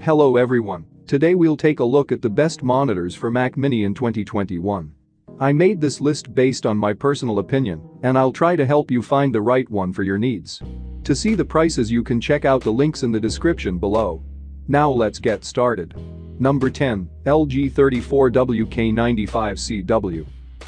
Hello everyone, today we'll take a look at the best monitors for Mac Mini in 2021. I made this list based on my personal opinion, and I'll try to help you find the right one for your needs. To see the prices you can check out the links in the description below. Now let's get started. Number 10, LG 34WK95CW.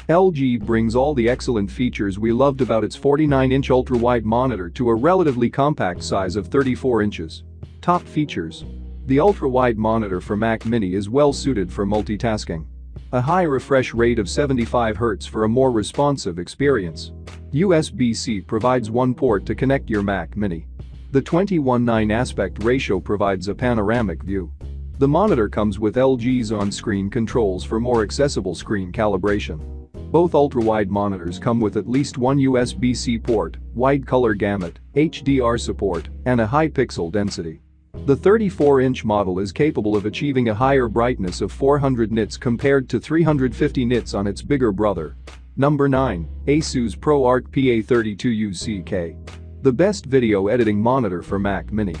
LG brings all the excellent features we loved about its 49-inch ultra-wide monitor to a relatively compact size of 34 inches. Top features. The ultra-wide monitor for Mac Mini is well suited for multitasking. A high refresh rate of 75 Hz for a more responsive experience. USB-C provides one port to connect your Mac Mini. The 21:9 aspect ratio provides a panoramic view. The monitor comes with LG's on-screen controls for more accessible screen calibration. Both ultra-wide monitors come with at least one USB-C port, wide color gamut, HDR support, and a high pixel density. The 34-inch model is capable of achieving a higher brightness of 400 nits compared to 350 nits on its bigger brother. Number 9, Asus Pro Art PA32UC-K. The best video editing monitor for Mac Mini.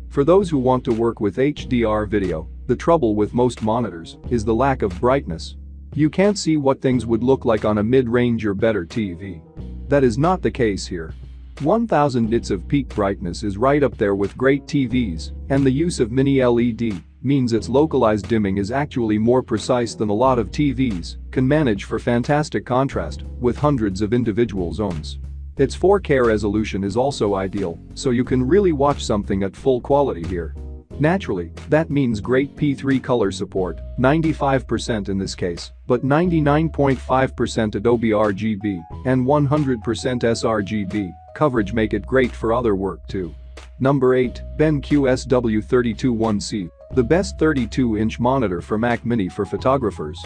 For those who want to work with HDR video, the trouble with most monitors is the lack of brightness. You can't see what things would look like on a mid-range or better TV. That is not the case here. 1000 nits of peak brightness is right up there with great TVs, and the use of mini LED means its localized dimming is actually more precise than a lot of TVs can manage for fantastic contrast with hundreds of individual zones. Its 4K resolution is also ideal, so you can really watch something at full quality here. Naturally, that means great P3 color support, 95% in this case, but 99.5% Adobe RGB and 100% sRGB coverage make it great for other work too. Number 8, BenQ EX3501C. The best 32-inch monitor for Mac Mini for photographers.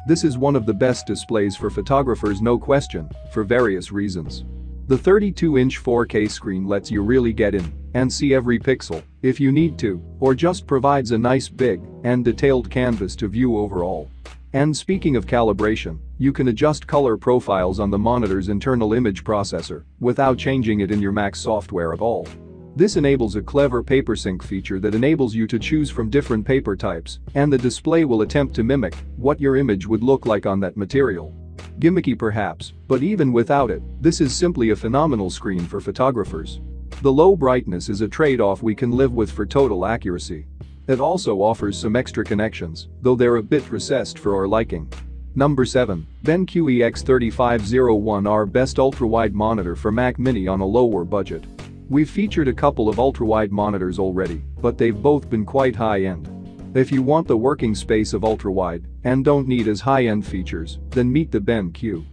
This is one of the best displays for photographers, no question, for various reasons. The 32-inch 4K screen lets you really get in and see every pixel if you need to, or just provides a nice big and detailed canvas to view overall. And speaking of calibration, you can adjust color profiles on the monitor's internal image processor without changing it in your Mac software at all. This enables a clever paper sync feature that enables you to choose from different paper types, and the display will attempt to mimic what your image would look like on that material. Gimmicky perhaps, but even without it, this is simply a phenomenal screen for photographers. The low brightness is a trade-off we can live with for total accuracy. It also offers some extra connections, though they're a bit recessed for our liking. Number 7, BenQ EX3501R. Best ultra-wide monitor for Mac Mini on a lower budget. We've featured a couple of ultra-wide monitors already, but they've both been quite high-end. If you want the working space of ultra-wide and don't need as high-end features, then meet the BenQ.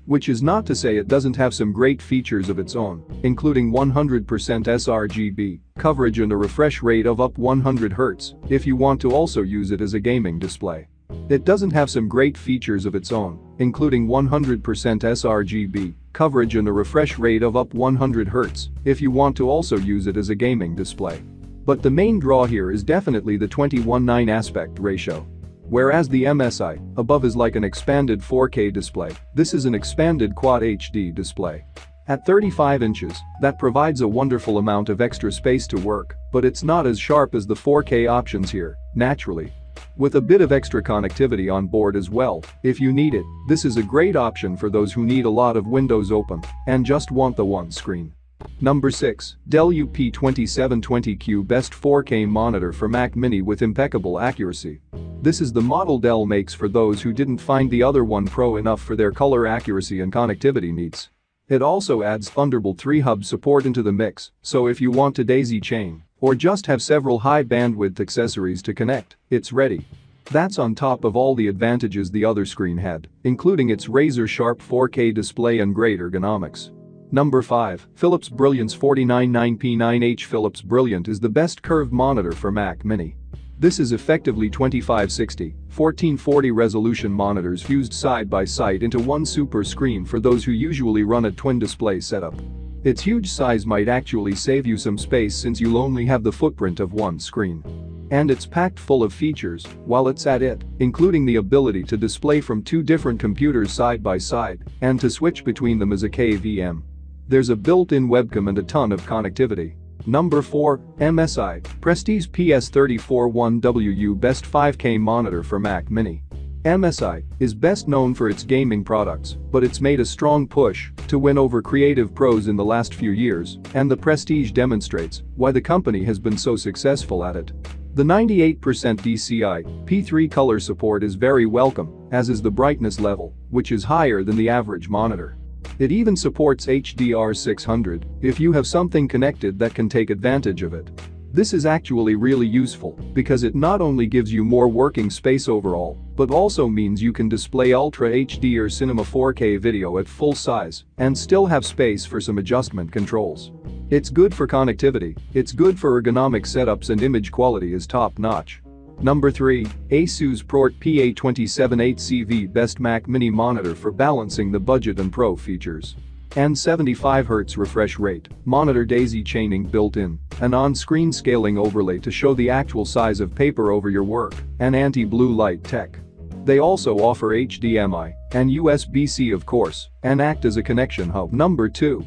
Which is not to say it doesn't have some great features of its own, including 100% sRGB coverage and a refresh rate of up 100 Hz if you want to also use it as a gaming display. It doesn't have some great features of its own, including 100% sRGB coverage and a refresh rate of up 100 Hz if you want to also use it as a gaming display. But the main draw here is definitely the 21:9 aspect ratio. Whereas the MSI above is like an expanded 4K display, this is an expanded Quad HD display. At 35 inches, that provides a wonderful amount of extra space to work, but it's not as sharp as the 4K options here, naturally. With a bit of extra connectivity on board as well, if you need it, this is a great option for those who need a lot of windows open and just want the one screen. Number 6, Dell UP2720Q. Best 4K monitor for Mac Mini with impeccable accuracy. This is the model Dell makes for those who didn't find the other one pro enough for their color accuracy and connectivity needs. It also adds Thunderbolt 3 hub support into the mix, so if you want to daisy chain or just have several high bandwidth accessories to connect, it's ready. That's on top of all the advantages the other screen had, including its razor-sharp 4K display and great ergonomics. Number 5, Philips Brilliance 499P9H. Philips Brilliant is the best curved monitor for Mac Mini. This is effectively 2560, 1440 resolution monitors fused side by side into one super screen for those who usually run a twin display setup. Its huge size might actually save you some space since you'll only have the footprint of one screen. And it's packed full of features while it's at it, including the ability to display from two different computers side by side and to switch between them as a KVM. There's a built-in webcam and a ton of connectivity. Number 4, MSI Prestige PS341WU Best 5K Monitor for Mac Mini. MSI is best known for its gaming products, but it's made a strong push to win over creative pros in the last few years, and the Prestige demonstrates why the company has been so successful at it. The 98% DCI P3 color support is very welcome, as is the brightness level, which is higher than the average monitor. It even supports HDR600 if you have something connected that can take advantage of it. This is actually really useful because it not only gives you more working space overall, but also means you can display Ultra HD or Cinema 4K video at full size and still have space for some adjustment controls. It's good for connectivity, it's good for ergonomic setups, and image quality is top-notch. Number 3, Asus Pro Art PA32UC-K Best Mac Mini Monitor for balancing the budget and pro features. And 75Hz refresh rate, monitor daisy chaining built in, an on-screen scaling overlay to show the actual size of paper over your work, and anti-blue light tech. They also offer HDMI and USB-C of course, and act as a connection hub. Number 2.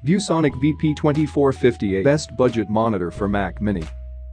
ViewSonic VP2458 Best Budget Monitor for Mac Mini.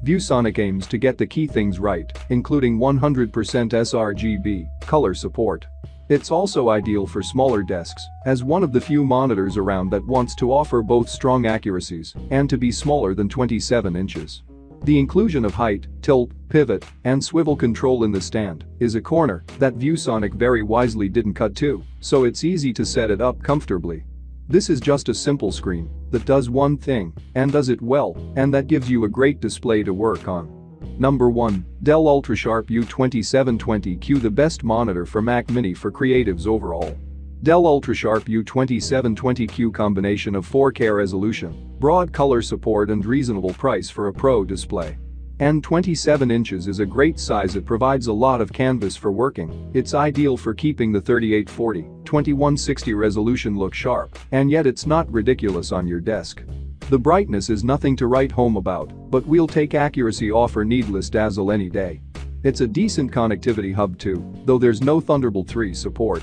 ViewSonic aims to get the key things right, including 100% sRGB color support. It's also ideal for smaller desks, as one of the few monitors around that wants to offer both strong accuracies and to be smaller than 27 inches. The inclusion of height, tilt, pivot, and swivel control in the stand is a corner that ViewSonic very wisely didn't cut to, so it's easy to set it up comfortably. This is just a simple screen that does one thing and does it well, and that gives you a great display to work on. Number 1, Dell UltraSharp U2720Q, the best monitor for Mac Mini for creatives overall. Dell UltraSharp U2720Q combination of 4K resolution, broad color support, and reasonable price for a pro display. And 27 inches is a great size. It provides a lot of canvas for working. It's ideal for keeping the 3840/2160 resolution look sharp, and yet it's not ridiculous on your desk. The brightness is nothing to write home about, but we'll take accuracy off or needless dazzle any day. It's a decent connectivity hub too, though there's no Thunderbolt 3 support.